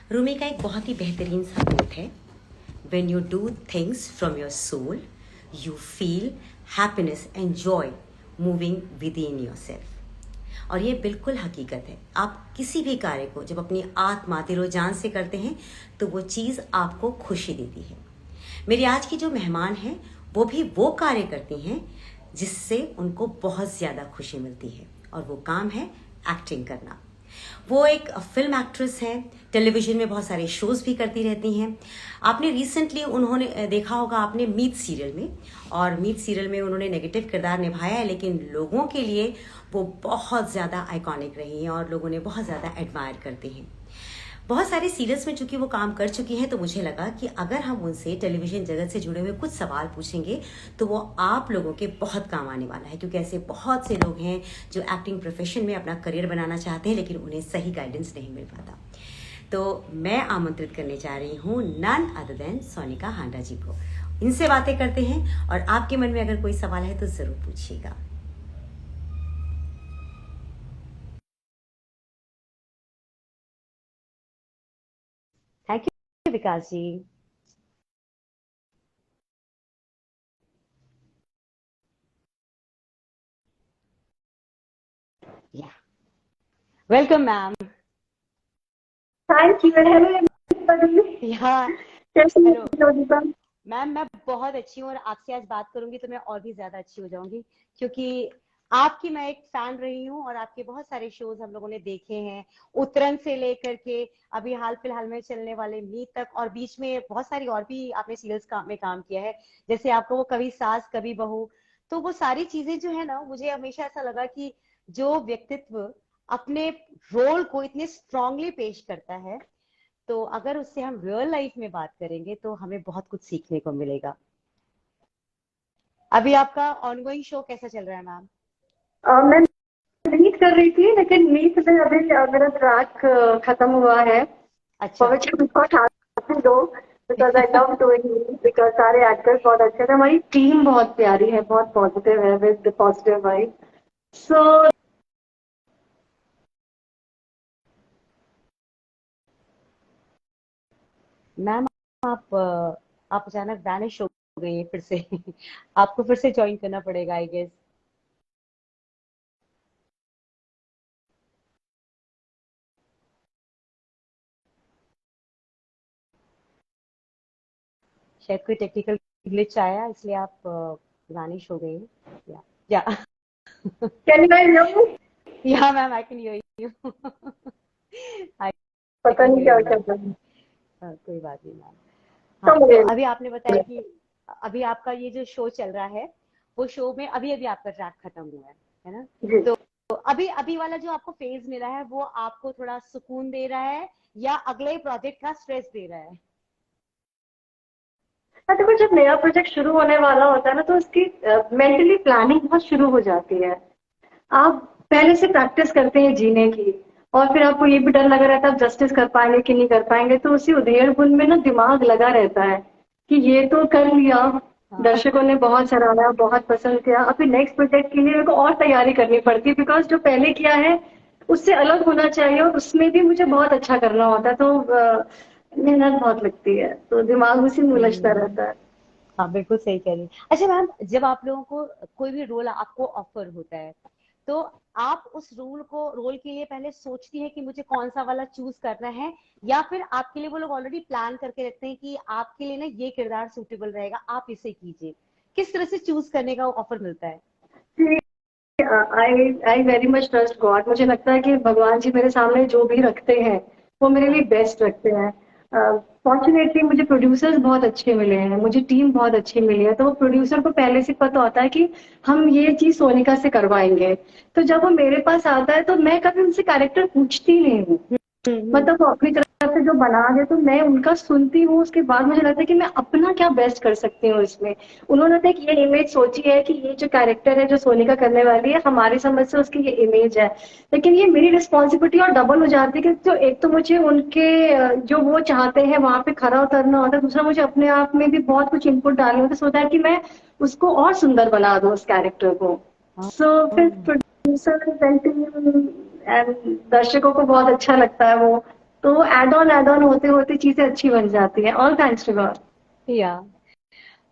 रूमी का एक बहुत ही बेहतरीन सा कोट है, when you do things from your soul you feel happiness and joy moving within yourself. और ये बिल्कुल हकीकत है। आप किसी भी कार्य को जब अपनी आत्मा दिलो जान से करते हैं तो वो चीज़ आपको खुशी देती है। मेरी आज की जो मेहमान हैं वो भी वो कार्य करती हैं जिससे उनको बहुत ज़्यादा खुशी मिलती है, और वो काम है एक्टिंग करना। वो एक फिल्म एक्ट्रेस हैं, टेलीविज़न में बहुत सारे शोज़ भी करती रहती हैं। आपने रिसेंटली उन्होंने देखा होगा आपने मीत सीरियल में, और मीत सीरियल में उन्होंने नेगेटिव किरदार निभाया है, लेकिन लोगों के लिए वो बहुत ज़्यादा आइकॉनिक रही हैं और लोगों ने बहुत ज़्यादा एडमायर करते हैं। बहुत सारे सीरियल्स में चूंकि वो काम कर चुकी हैं, तो मुझे लगा कि अगर हम उनसे टेलीविज़न जगत से जुड़े हुए कुछ सवाल पूछेंगे तो वो आप लोगों के बहुत काम आने वाला है, क्योंकि ऐसे बहुत से लोग हैं जो एक्टिंग प्रोफेशन में अपना करियर बनाना चाहते हैं लेकिन उन्हें सही गाइडेंस नहीं मिल पाता। तो मैं आमंत्रित करने जा रही हूँ नन अदर देन सोनिका हांडा जी को। इनसे बातें करते हैं, और आपके मन में अगर कोई सवाल है तो ज़रूर पूछिएगा। थैंक यू विकास जी। या welcome ma'am. Thank you. Hello everybody. या कैसी हैं हेलो ज्योतिका? मैम, मैं बहुत अच्छी हूँ, और आपसे आज बात करूंगी तो मैं और भी ज्यादा अच्छी हो जाऊंगी, क्योंकि आपकी मैं एक फैन रही हूँ और आपके बहुत सारे शोज हम लोगों ने देखे हैं, उतरन से लेकर के अभी हाल फिलहाल में चलने वाले मीत तक, और बीच में बहुत सारी और भी आपने सीरियल्स में काम किया है, जैसे आपको वो कभी सास कभी बहू। तो वो सारी चीजें जो है ना, मुझे हमेशा ऐसा लगा कि जो व्यक्तित्व अपने रोल को इतने स्ट्रांगली पेश करता है, तो अगर उससे हम रियल लाइफ में बात करेंगे तो हमें बहुत कुछ सीखने को मिलेगा। अभी आपका ऑनगोइंग शो कैसा चल रहा है मैम? मैं मीट कर रही थी, लेकिन मीट में अभी मेरा ट्रैक खत्म हुआ है। अच्छा। which I'm not happy though, because I love doing it, because सारे एक्टर्स बहुत अच्छे थे। हमारी टीम बहुत प्यारी है, बहुत पॉजिटिव है, with positive vibe. So ma'am, आप अचानक वैनिश हो गई हैं फिर से। आपको फिर से ज्वाइन करना पड़ेगा आई गेस। शायद कोई टेक्निकल ग्लिच आया, इसलिए आप वैनिश हो गई हैं। Yeah can you guys hear me? Yeah ma'am, I can hear you. I पता कैन नहीं हियर क्या यू चल मैम। रहा है। कोई बात नहीं मैम। तो हाँ, तो मुझे अभी आपने बताया कि अभी आपका ये जो शो चल रहा है, वो शो में अभी अभी आपका ट्रैक खत्म हुआ है ना? जी। तो अभी अभी वाला जो आपको फेज मिला है वो आपको थोड़ा सुकून दे रहा है या अगले प्रोजेक्ट का स्ट्रेस दे रहा है? हाँ, देखो, जब नया प्रोजेक्ट शुरू होने वाला होता है ना, तो उसकी मेंटली प्लानिंग बहुत शुरू हो जाती है। आप पहले से प्रैक्टिस करते हैं जीने की, और फिर आपको ये भी डर लगा रहता है आप जस्टिस कर पाएंगे कि नहीं कर पाएंगे, तो उसी उधेड़ बुन में ना दिमाग लगा रहता है कि ये तो कर लिया, हाँ। दर्शकों ने बहुत सराहा, बहुत पसंद किया, अभी नेक्स्ट प्रोजेक्ट के लिए मेरे को और तैयारी करनी पड़ती है, बिकॉज जो पहले किया है उससे अलग होना चाहिए, और उसमें भी मुझे बहुत अच्छा करना होता है, तो मेहनत बहुत लगती है, तो दिमाग उसी में उलझता हम्म। रहता है। हाँ, बिल्कुल सही कह रही हैं। अच्छा मैम, जब आप लोगों को कोई भी रोल आपको ऑफर होता है, तो आप उस रोल के लिए पहले सोचती हैं कि मुझे कौन सा वाला चूज करना है, या फिर आपके लिए वो लोग ऑलरेडी प्लान करके रखते हैं कि आपके लिए ना ये किरदार सूटेबल रहेगा, आप इसे कीजिए? किस तरह से चूज करने का ऑफर मिलता है? I I very much trust God. मुझे लगता है कि भगवान जी मेरे सामने जो भी रखते हैं वो मेरे लिए हाँ। बेस्ट रखते हैं। फॉर्चुनेटली मुझे प्रोड्यूसर्स बहुत अच्छे मिले हैं, मुझे टीम बहुत अच्छी मिली है, तो वो प्रोड्यूसर को पहले से पता होता है कि हम ये चीज सोनिका से करवाएंगे। तो जब वो मेरे पास आता है तो मैं कभी उनसे कैरेक्टर पूछती नहीं हूँ, हम्म। मतलब वो अपनी तरफ से जो बना दे तो मैं उनका सुनती हूँ, उसके बाद मुझे लगता है कि मैं अपना क्या बेस्ट कर सकती हूँ इसमें। उन्होंने तो एक ये इमेज सोची है कि ये जो कैरेक्टर है जो सोनिका करने वाली है, हमारी समझ से उसकी ये इमेज है, लेकिन ये मेरी रिस्पॉन्सिबिलिटी और डबल हो जाती है कि जो एक तो मुझे उनके जो वो चाहते हैं वहां पे खरा उतरना होता है, दूसरा मुझे अपने आप में भी बहुत कुछ इनपुट डालने होते सोचता है कि मैं उसको और सुंदर बना दूं उस कैरेक्टर को। हाँ। सो फिर प्रोड्यूसर एंड दर्शकों को बहुत अच्छा लगता है वो, तो एड ऑन होते होते चीजें अच्छी बन जाती है। All thanks to God. Yeah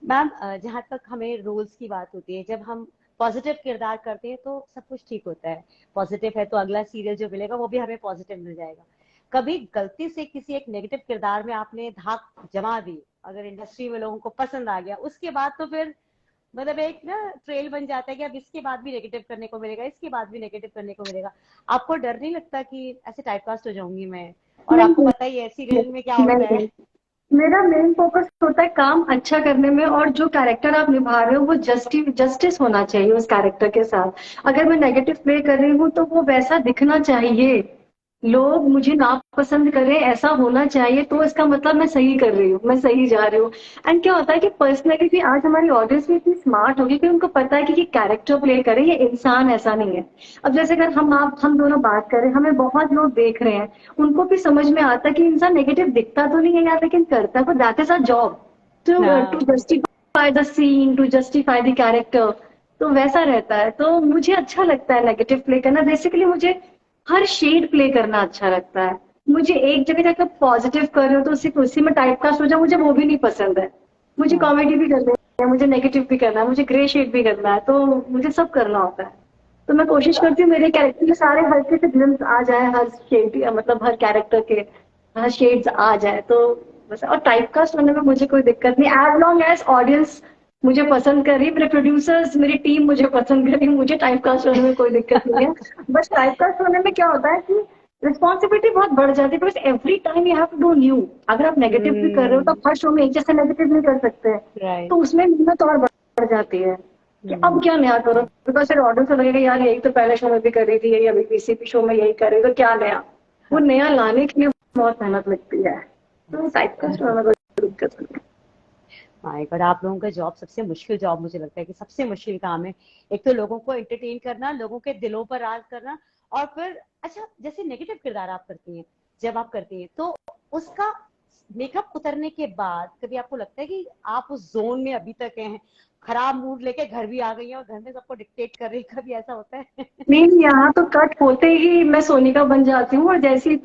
ma'am, जहाँ तक हमें रोल्स की बात होती है, जब हम पॉजिटिव किरदार करते हैं तो सब कुछ ठीक होता है। पॉजिटिव है तो अगला सीरियल जो मिलेगा वो भी हमें पॉजिटिव मिल जाएगा। कभी गलती से किसी एक नेगेटिव किरदार में आपने धाक जमा दी, अगर इंडस्ट्री में लोगों को पसंद आ गया, उसके बाद तो फिर मतलब एक ना ट्रेल बन जाता है कि अब इसके बाद भी नेगेटिव करने को मिलेगा, इसके बाद भी नेगेटिव करने को मिलेगा। आपको डर नहीं लगता कि ऐसे टाइपकास्ट हो जाऊंगी मैं? और नहीं आपको नहीं पता ही है सीरियल में क्या होता है। नहीं, मेरा मेन फोकस होता है काम अच्छा करने में, और जो कैरेक्टर आप निभा रहे हो वो जस्टिस होना चाहिए उस कैरेक्टर के साथ। अगर मैं नेगेटिव प्ले कर रही हूँ तो वो वैसा दिखना चाहिए, लोग मुझे नापसंद करें ऐसा होना चाहिए, तो इसका मतलब मैं सही कर रही हूँ, मैं सही जा रही हूँ। एंड क्या होता है कि पर्सनली भी आज हमारी ऑडियंस भी इतनी स्मार्ट होगी कि उनको पता है कि ये कैरेक्टर प्ले करे, ये इंसान ऐसा नहीं है। अब जैसे अगर हम दोनों बात करें, हमें बहुत लोग देख रहे हैं, उनको भी समझ में आता है कि इंसान नेगेटिव दिखता तो नहीं है यार, लेकिन करता है, that is a job to हाँ। Justify the scene, to justify the character. तो वैसा रहता है, तो मुझे अच्छा लगता है नेगेटिव प्ले करना। बेसिकली मुझे हर शेड प्ले करना अच्छा लगता है। मुझे एक जगह जाकर पॉजिटिव कर रहे हो तो सिर्फ उसी में टाइपकास्ट हो जाए, मुझे वो भी नहीं पसंद है। मुझे हाँ। कॉमेडी भी करनी है, मुझे नेगेटिव भी करना है, मुझे ग्रे शेड भी करना है, तो मुझे सब करना होता है। तो मैं कोशिश करती हूँ मेरे कैरेक्टर के सारे हल्के से ग्लिम्स आ जाए, हर शेड मतलब हर कैरेक्टर के हर शेड्स आ जाए, तो बस। और टाइपकास्ट होने में मुझे कोई दिक्कत नहीं, एज लॉन्ग एज ऑडियंस मुझे पसंद कर रही, मेरे प्रोड्यूसर्स मेरी टीम मुझे पसंद कर रही, मुझे टाइपकास्ट होने में कोई दिक्कत नहीं है। बस टाइपकास्ट होने में क्या होता है कि रिस्पॉन्सिबिलिटी बहुत बढ़ जाती है, because every time you have to do new. अगर आप नेगेटिव भी कर रहे हो तो आप हर शो में एक जैसे नेगेटिव नहीं कर सकते, तो राइट। उसमें मेहनत और बढ़ जाती है कि अब क्या नया करो, बिकॉज फिर ऑडियंस को लगेगा यार यही तो पहले शो में भी कर रही थी, यही अभी किसी भी शो में यही कर रही, तो क्या नया। वो हाँ। नया लाने के लिए बहुत मेहनत लगती है, तो टाइपकास्ट होने में कोई दिक्कत नहीं है। माय गॉड, आप लोगों का जॉब सबसे मुश्किल जॉब मुझे लगता है कि सबसे मुश्किल काम है। एक तो लोगों को एंटरटेन करना, लोगों के दिलों पर राज करना, और फिर अच्छा जैसे नेगेटिव किरदार आप करती हैं, जब आप करती हैं तो उसका मेकअप उतरने के बाद कभी आपको लगता है कि आप उस जोन में अभी तक हैं, खराब मूड लेके घर भी आ गई हैं और घर में सबको डिक्टेट कर रही हैं, कभी ऐसा होता है? नहीं, यहाँ तो कट होते ही मैं सोनिका बन जाती हूँ, और जैसे ही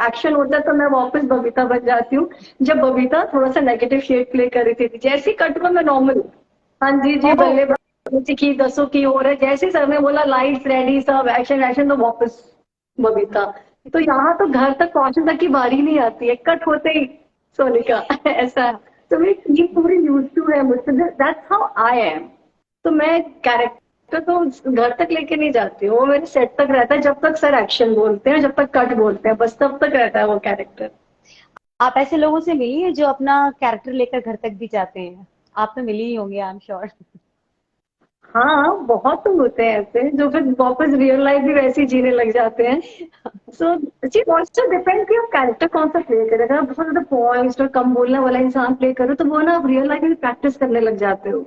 एक्शन होता है तो मैं वापस बबीता बन जाती हूँ। जब बबीता थोड़ा सा नेगेटिव शेड प्ले कर रही थी, जैसे ही कट हुआ मैं नॉर्मल, हाँ जी जी ओह। बल्ले बल्ले की दसों की हो रहा है, जैसे ही सर ने बोला लाइट्स रेडी सब एक्शन एक्शन, तो वापस बबीता। तो यहाँ तो घर तक पहुंचने तक की बारी नहीं आती है, कट होते ही सोनिका ऐसा है। तो मेरी टीम पूरी यूज टू है मुझसे, दैट्स हाउ आई एम। तो मैं कैरेक्टर तो घर तक लेके नहीं जाती हूँ, वो मेरे सेट तक रहता है, जब तक सर एक्शन बोलते हैं, जब तक कट बोलते हैं, बस तब तक रहता है वो कैरेक्टर। आप ऐसे लोगों से मिली हैं जो अपना कैरेक्टर लेकर घर तक भी जाते हैं? आप तो मिली ही होंगे, आई एम श्योर। हाँ, बहुत तो होते हैं ऐसे जो फिर वापस रियल लाइफ भी वैसे ही जीने लग जाते हैं। सो जी ऑल्सो डिपेंड कि आप कैरेक्टर कौन सा प्ले करें। अगर आप बहुत ज्यादा पॉइंट और कम बोलने वाला इंसान प्ले करो तो वो ना आप रियल लाइफ में प्रैक्टिस करने लग जाते हो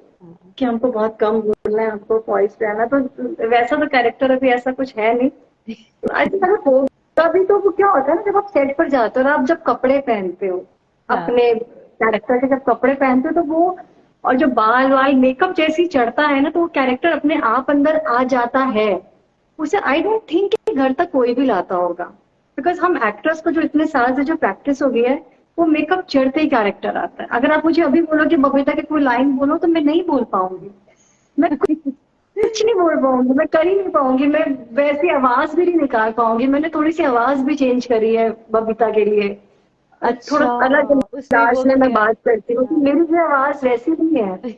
कि हमको बहुत कम बोलना है, हमको पॉइंट रहना है। तो वैसा तो कैरेक्टर अभी ऐसा कुछ है नहीं। आई थिंक अगर होगा भी तो वो क्या होता है ना, जब आप सेट पर जाते हो और आप जब कपड़े पहनते हो हाँ। अपने कैरेक्टर के, जब कपड़े पहनते हो तो वो, और जो बाल वाल मेकअप जैसे ही चढ़ता है ना, तो वो कैरेक्टर अपने आप अंदर आ जाता है। उसे आई डोंट थिंक कि घर तक कोई भी लाता होगा, बिकॉज हम एक्टर्स को जो इतने साल से जो प्रैक्टिस हो गई है, वो मेकअप चढ़ते ही कैरेक्टर आता है। अगर आप मुझे अभी बोलो कि बबीता की कोई लाइन बोलो तो मैं नहीं बोल पाऊंगी, मैं कुछ नहीं बोल पाऊंगी, मैं कर ही नहीं पाऊंगी, मैं वैसी आवाज भी नहीं निकाल पाऊंगी। मैंने थोड़ी सी आवाज भी चेंज करी है बबीता के लिए, थोड़ा अच्छा, अलग उसमें अंदाज वो में मैं किया बात करती हूँ, कि है। मेरी जो आवाज वैसी नहीं है।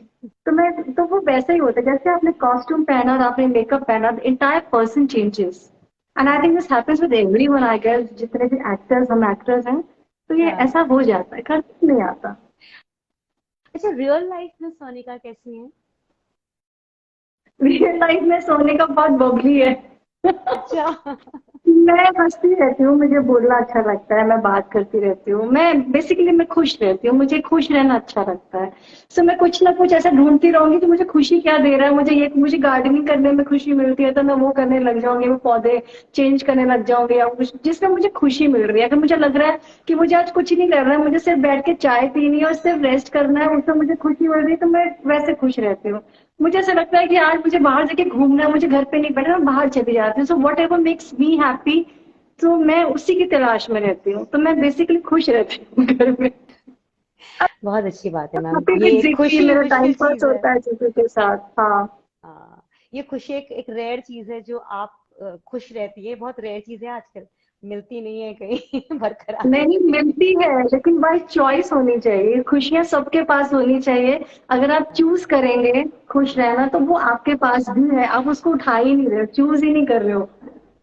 तो मैं तो वो वैसा ही होता है, जैसे आपने कॉस्ट्यूम पहना और आपने मेकअप पहना, the entire person changes. And I think this happens with everyone, I guess जितने भी एक्टर्स, हम एक्टर्स हैं, तो ये हाँ। ऐसा हो जाता है, कर नहीं आता। अच्छा, रियल लाइफ में सोनिका कैसी है? रियल लाइफ में सोने का बहुत बबली है। अच्छा। मैं हंसती रहती हूँ, मुझे बोलना अच्छा लगता है, मैं बात करती रहती हूँ, मैं बेसिकली मैं खुश रहती हूँ, मुझे खुश रहना अच्छा लगता है। सो मैं कुछ ना कुछ ऐसा ढूंढती रहूंगी कि मुझे खुशी क्या दे रहा है। मुझे गार्डनिंग करने में खुशी मिलती है तो मैं वो करने लग जाऊंगी, वो पौधे चेंज करने लग जाऊंगी, या कुछ जिसमें मुझे खुशी मिल रही है। अगर मुझे लग रहा है कि मुझे आज कुछ नहीं करना है, मुझे सिर्फ बैठ के चाय पीनी है और सिर्फ रेस्ट करना है, उसमें मुझे खुशी मिल रही है, तो मैं वैसे खुश रहती हूँ। मुझे ऐसा लगता है कि आज मुझे बाहर जाके घूमना है, मुझे घर पे नहीं बैठना, मैं बाहर चली जाती हूँ। So what ever makes me happy, तो मैं उसी की तलाश में रहती हूँ, तो मैं बेसिकली खुश रहती हूँ घर में। बहुत अच्छी बात है मैम, काफी भी ये जिंदगी खुशी मेरा टाइम मुश्किल पास चीज है। होता है किसी के साथ। हाँ। हाँ, ये खुशी एक रेयर चीज है जो आप खुश रहती है, बहुत रेयर चीज है आजकल, मिलती नहीं है कहीं बरकरार नहीं रहती है। मिलती है, लेकिन बाई चॉइस होनी चाहिए, खुशियां सबके पास होनी चाहिए। अगर आप हाँ, चूज करेंगे खुश रहना तो वो आपके पास भी है, आप उसको उठा ही नहीं रहे हो, चूज ही नहीं कर रहे हो।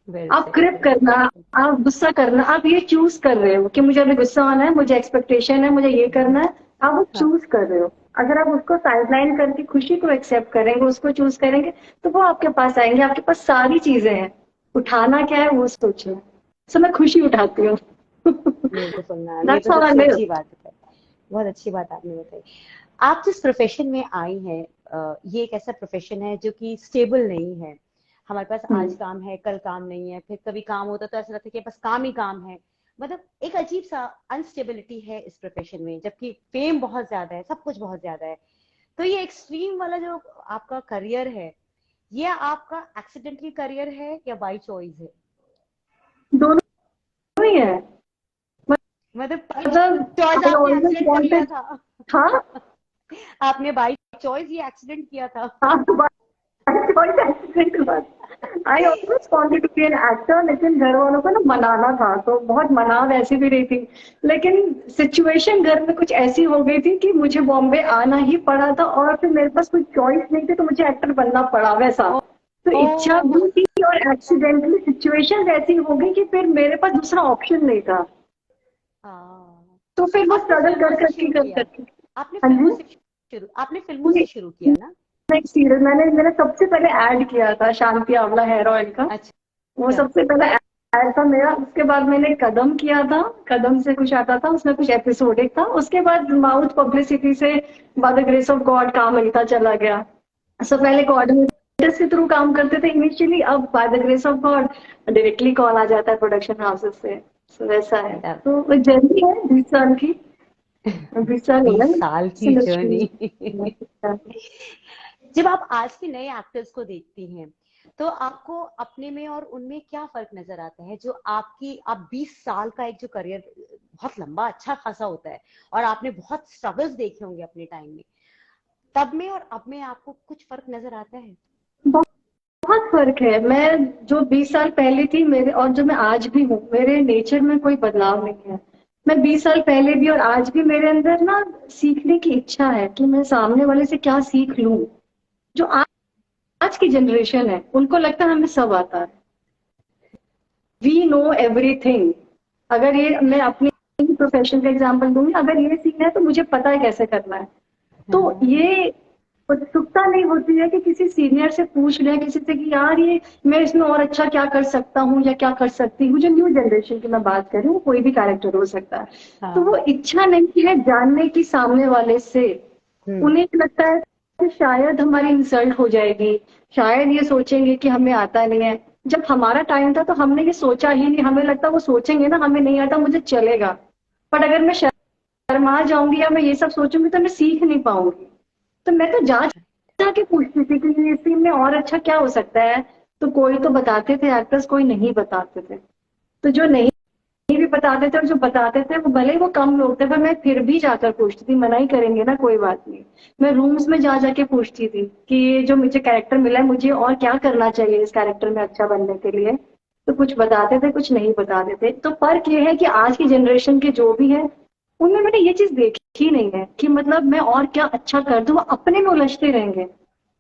वेल आप सेड, क्रिप वेल करना, सेड। आप गुस्सा करना, आप ये चूज कर रहे हो कि मुझे अभी गुस्सा आना है, मुझे एक्सपेक्टेशन है, मुझे ये करना है। आप वो हाँ, चूज कर रहे हो। अगर आप उसको साइडलाइन करके खुशी को एक्सेप्ट करेंगे, उसको चूज करेंगे, तो वो आपके पास आएंगे। आपके पास सारी चीजें हैं, उठाना क्या है वो सोचो। सो मैं खुशी उठाती हूँ। ब्यूटीफुल मैम, ये दैट्स तो हाउ आई सबसे लिव। अच्छी बात है, बहुत अच्छी बात आपने बताई। आप जिस प्रोफेशन में आई हैं, ये एक ऐसा प्रोफेशन है जो कि स्टेबल नहीं है। हमारे पास आज काम है, कल काम नहीं है, फिर कभी काम होता है तो ऐसा लगता है कि बस काम ही काम है। मतलब एक अजीब सा अनस्टेबिलिटी है इस प्रोफेशन में, जबकि फेम बहुत ज्यादा है, सब कुछ बहुत ज्यादा है। तो ये एक्सट्रीम वाला जो आपका करियर है, ये आपका एक्सीडेंटल करियर है या बाई चॉइस है? दोनों ही है। मतलब बाई मतलब चॉइस आई आपने ऑलवेज एक्सीडेंट कर लिया वांटेड। था? हाँ। आपने बाई चॉइस ये एक्सीडेंट किया था? हाँ, एक्सीडेंट हुआ। I always wanted to be an actor, लेकिन घर वालों को ना मनाना था, तो बहुत मनाव ऐसी भी रही थी। लेकिन सिचुएशन घर में कुछ ऐसी हो गई थी कि मुझे बॉम्बे आना ही पड़ा था, और फिर मेरे पास कोई चॉइस नहीं थी, तो मुझे एक्टर बनना पड़ा वैसा। ओ, तो ओ, इच्छा भी थी और एक्सीडेंटली सिचुएशन ऐसी हो गई कि फिर मेरे पास दूसरा ऑप्शन नहीं था। हाँ। तो फिर वो आपने स्ट्रगल फिल्मों कर से करके शुरू कर किया? करके। आपने हाँ फिल्मों जी। से आपने फिल्मों से शुरू किया ना? एक सीरियल मैंने सबसे पहले ऐड किया था, शांति आंवला हेयर ऑयल का। वो अच्छा। सबसे पहला ऐड था मेरा। उसके बाद मैंने कदम किया था, कदम से कुछ आता था, उसमें कुछ एपिसोडिक था। उसके बाद माउथ पब्लिसिटी से bye the grace of God काम मिलता चला गया। सो पहले कोऑर्डिनेटर्स के थ्रू काम करते थे इनिशियली, अब by the grace of God directly call आ जाता है प्रोडक्शन हाउसेस से। So, वैसा है। तो जर्नी है 20 साल की। 20 साल हो 20 साल गए की इंडस्ट्री जर्नी। में। जब आप आज के नए एक्टर्स को देखती हैं, तो आपको अपने में और उनमें क्या फर्क नजर आता है? जो आप 20 साल का एक जो करियर बहुत लंबा अच्छा खासा होता है, और आपने बहुत स्ट्रगल्स देखे होंगे अपने टाइम में, तब में और अब में आपको कुछ फर्क नजर आता है? बहुत फर्क है। मैं जो 20 साल पहले थी मेरे, और जो मैं आज भी हूँ, मेरे नेचर में कोई बदलाव नहीं है। मैं 20 साल पहले भी और आज भी मेरे अंदर ना सीखने की इच्छा है कि मैं सामने वाले से क्या सीख लूं। जो आज की जनरेशन है उनको लगता है हमें सब आता है, वी नो एवरीथिंग। अगर ये मैं अपने प्रोफेशन का एग्जांपल दूंगी, अगर ये सीखना है तो मुझे पता है कैसे करना है। तो हाँ, ये उत्सुकता नहीं होती है कि किसी सीनियर से पूछ लें, किसी से कि यार ये मैं इसमें और अच्छा क्या कर सकता हूँ या क्या कर सकती हूँ। जो न्यू जनरेशन की मैं बात कर रही हूँ, कोई भी कैरेक्टर हो सकता है। तो वो हाँ। इच्छा नहीं है जानने की सामने वाले से। हम्म। उन्हें लगता है कि शायद हमारी इंसल्ट हो जाएगी, शायद ये सोचेंगे कि हमें आता नहीं है। जब हमारा टाइम था तो हमने ये सोचा ही नहीं, हमें लगता वो सोचेंगे ना हमें नहीं आता, मुझे चलेगा। बट अगर मैं शर्मा जाऊंगी या मैं ये सब सोचूंगी तो मैं सीख नहीं पाऊंगी। तो मैं तो जा जाके पूछती थी कि इस सीन में और अच्छा क्या हो सकता है। तो कोई तो बताते थे एक्टर्स, कोई नहीं बताते थे। तो जो नहीं भी बताते थे और जो बताते थे वो भले ही वो कम लोग थे, पर मैं फिर भी जाकर पूछती थी। मना ही करेंगे ना, कोई बात नहीं। मैं रूम्स में जा जाके पूछती थी कि ये जो मुझे कैरेक्टर मिला है, मुझे और क्या करना चाहिए इस कैरेक्टर में अच्छा बनने के लिए। तो कुछ बताते थे, कुछ नहीं बताते थे। तो फर्क ये है कि आज की जनरेशन के जो भी है, उनमें मैंने ये चीज देखी नहीं है कि मतलब मैं और क्या अच्छा कर दूं। वो अपने में उलझते रहेंगे,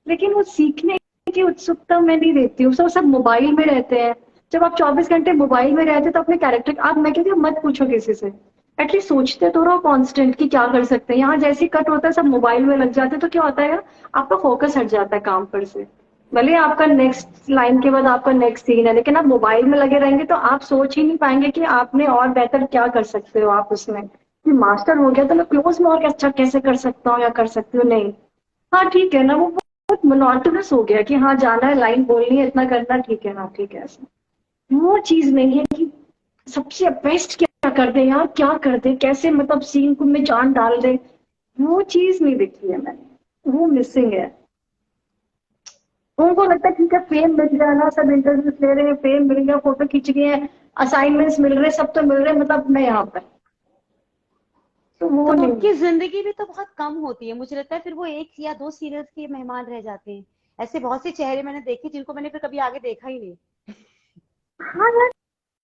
लेकिन वो सीखने की उत्सुकता मैं नहीं देखती हूँ। सब मोबाइल में रहते हैं। जब आप 24 घंटे मोबाइल में रहते तो अपने कैरेक्टर, आप मैं कहती हूँ मत पूछो किसी से। एटलीस्ट सोचते तो रहो कांस्टेंट कि क्या कर सकते हैं। यहाँ जैसे कट होता है सब मोबाइल में लग जाते हैं, तो क्या होता है आपका फोकस हट जाता है काम पर से। भले आपका नेक्स्ट लाइन के बाद आपका नेक्स्ट सीन है, लेकिन आप मोबाइल में लगे रहेंगे तो आप सोच ही नहीं पाएंगे कि आपने और बेहतर क्या कर सकते हो आप उसमें। कि मास्टर हो गया तो मैं क्लोज में और अच्छा कैसे कर सकता हूँ या कर सकती हूँ, नहीं। हाँ ठीक है ना, वो बहुत मोनोटोनस हो गया कि हाँ जाना है, लाइन बोलनी है, इतना करना, ठीक है, हाँ ठीक है, ऐसा। वो चीज नहीं है कि सबसे बेस्ट क्या कर दे यार, क्या कर दे, कैसे मतलब सीन को में जान डाल दे। वो चीज नहीं दिखी है मैंने, वो मिसिंग है। उनको लगता है ठीक है फेम मिल जाना, सब इंटरव्यूज ले रहे हैं, फेम मिल गया, फोटो खींच रहे हैं, असाइनमेंट्स मिल रहे, सब तो मिल रहे, मतलब मैं यहाँ पर, तो वो तो नहीं। उनकी जिंदगी भी तो बहुत कम होती है, मुझे लगता है फिर वो एक या दो सीरियल्स के मेहमान रह जाते हैं। ऐसे बहुत से चेहरे मैंने देखे जिनको मैंने फिर कभी आगे देखा ही नहीं। हाँ यार,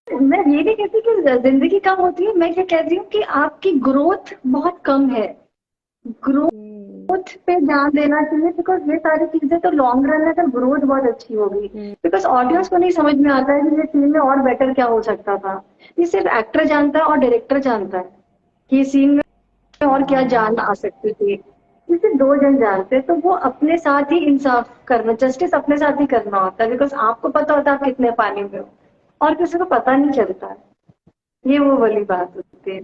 मैं ये नहीं कहती कि जिंदगी कम होती है, मैं क्या कहती हूँ कि आपकी ग्रोथ बहुत कम है। हम्म। ग्रोथ पे ध्यान देना चाहिए, बिकॉज ये सारी चीजें तो लॉन्ग रन में तो ग्रोथ बहुत अच्छी होगी। हम्म। बिकॉज ऑडियंस को नहीं समझ में आता है कि ये सीन में और बेटर क्या हो सकता था। ये सिर्फ एक्टर जानता है और डायरेक्टर जानता है कि सीन में और क्या जान हाँ। आ सकती थी। इसे दो जन जानते हैं, तो वो अपने साथ ही इंसाफ करना, जस्टिस अपने साथ ही करना होता है, बिकॉज आपको पता होता है आप कितने पानी में हो, और किसी को पता नहीं चलता है। ये वो वाली बात होती है।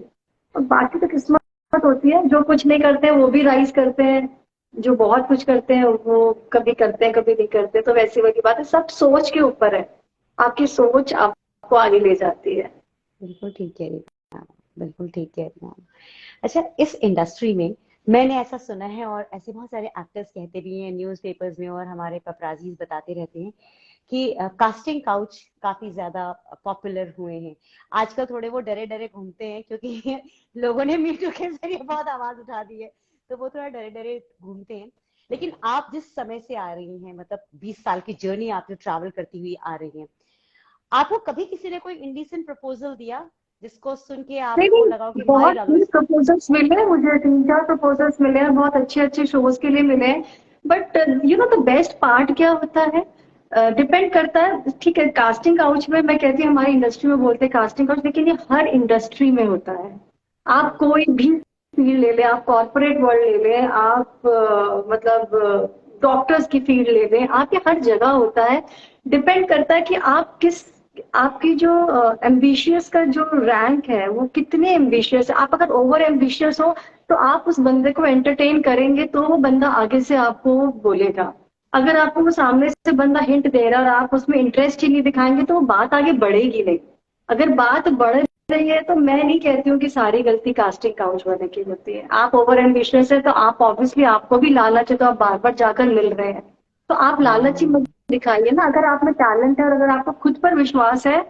और बाकी तो किस्मत होती है, जो कुछ नहीं करते हैं वो भी राइज करते हैं, जो बहुत कुछ करते हैं वो कभी करते हैं कभी नहीं करते, तो वैसी वाली बात है, सब सोच के ऊपर है। आपकी सोच आपको आगे ले जाती है। बिल्कुल ठीक कह रही हैं आप, बिल्कुल ठीक कह रही हैं आप। अच्छा, इस इंडस्ट्री में मैंने ऐसा सुना है और ऐसे बहुत सारे एक्टर्स कहते भी हैं न्यूज़पेपर्स में, और हमारे पपराजीज बताते रहते हैं कि कास्टिंग काउच काफी ज्यादा पॉपुलर हुए हैं आजकल। थोड़े वो डरे डरे घूमते हैं क्योंकि लोगों ने मीटू के जरिए बहुत आवाज उठा दी है, तो वो थोड़ा डरे डरे घूमते हैं। लेकिन आप जिस समय से आ रही हैं, मतलब 20 साल की जर्नी आप जो ट्रैवल करती हुई आ रही हैं, आपको कभी किसी ने कोई इंडिसेंट प्रपोजल दिया जिसको सुन के नहीं आपको लगा नहीं, कि माय बहुत ही लवर्स? प्रपोजल्स मिले हैं मुझे, 3-4 प्रपोजल्स मिले हैं, बहुत अच्छे अच्छे शोज के लिए मिले हैं। But you know the best part क्या होता है, डिपेंड करता है। ठीक है, कास्टिंग काउच में मैं कहती हूँ, हमारी इंडस्ट्री में बोलते हैं कास्टिंग काउच, लेकिन ये हर इंडस्ट्री में होता है। आप कोई भी फील्ड ले लें, आप कॉर्पोरेट वर्ल्ड ले लें, आप मतलब डॉक्टर्स की फील्ड ले लें, आप ये हर जगह होता है। डिपेंड करता है कि आप किस, आपकी जो एम्बिशियस का जो रैंक है वो कितने एम्बिशियस है। आप अगर ओवर एम्बिशियस हो तो आप उस बंदे को एंटरटेन करेंगे तो वो बंदा आगे से आपको बोलेगा। अगर आपको वो सामने से बंदा हिंट दे रहा है और आप उसमें इंटरेस्ट ही नहीं दिखाएंगे तो वो बात आगे बढ़ेगी नहीं। अगर बात बढ़ रही है तो मैं नहीं कहती हूँ कि सारी गलती कास्टिंग काउच वाले की होती है। आप ओवर एम्बिशियस है तो आप ऑब्वियसली, आपको भी लालच है तो आप बार बार जाकर मिल रहे हैं, तो आप लालची मत हाँ। दिखाइए ना। अगर आप में टैलेंट है और अगर आपको खुद पर विश्वास है